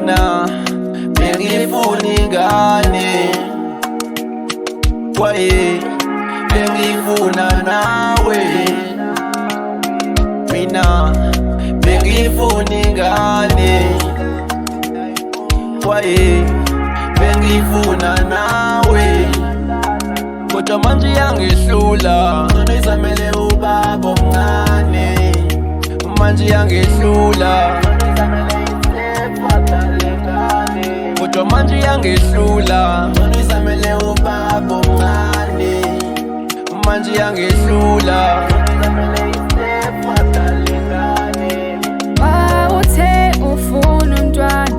mina bengifuna ingane, kwaye bengifuna nawe. Mina bengifuna ingane, kwaye bengifuna nawe. Kodwa manje yangehlula, ngcono izamele ubaba omncane. Manje yangehlula, kodwa manje yangehlula, ngcono izamele ubaba omncane. Manje yangehlula, uthe ufuna umntwana,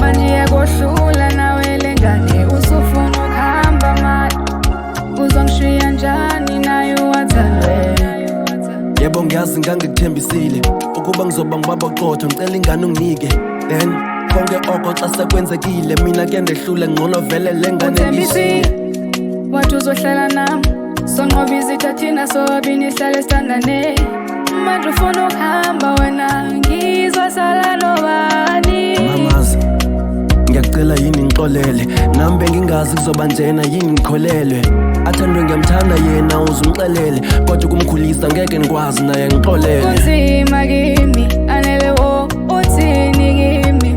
manje yakohlula nawe lengane. Usufuna ukuhamba mali, uzongishiya njani naye wathandwe? Yebo ngiyazi ngangikuthembisile ukuba ngizoba ngibaba qotho, ngicela ingane unginike. Then konke oko xa sekwenzekile, mina kuyandehlula, ngcono vele lengane Uthembisile wathi uzohlala nami, sonqoba izitha thina sobabini sihlale sithandane. Manje ufuna ukuhamba wena, ngizosala nobani? Mamazi, ngiyakucela yini ngixolele, nami bengingazi kuzoba njena, yini ngikholelwe. Athandwe ngiyamthanda yena, uzumxelele, kodwa kumkhulisa ngeke ngikwazi naye ngixolele. Kunzima kimi, anele wo, uthini kimi?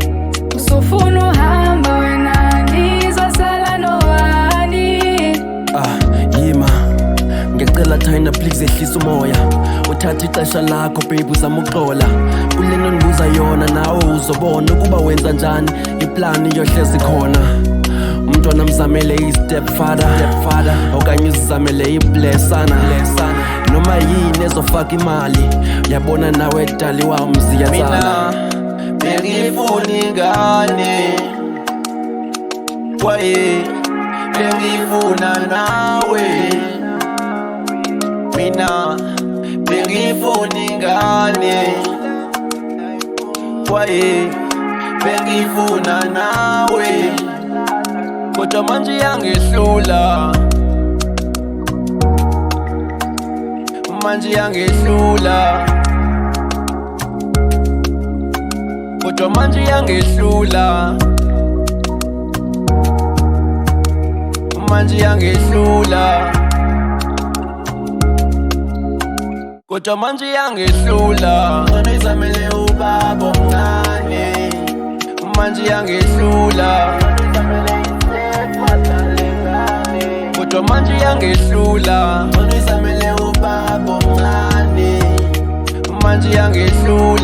Usufuna uhamba wena, ngizosala nobani? Yima, ngiyacela Thina please ehlisa umoya, uthathe ixesha lakho babe, uzama ukuxola. Kulento ndibuza yona nawe uzobona ukuba wenza njani, iplani yohlezi khona. Umntwana mzamele i-stepfather, okanye uzizamele iblessana, noma yini ezofaka imali. Uyabona nawe dali wami ziyazala. mina bengifuna ingane, kwaye bengifuna nawe. Mina bengifuna ingane, kwaye bengifuna nawe. Kodwa manje yangehlula, manje yangehlula, kodwa manje yangehlula, manje yangehlula, kodwa manje yangehlula, ngcono izamele ubaba omncane. Manje yangehlula, kodwa manje yangehlula, ngcono izamele ubaba omncane. Manje yangehlula.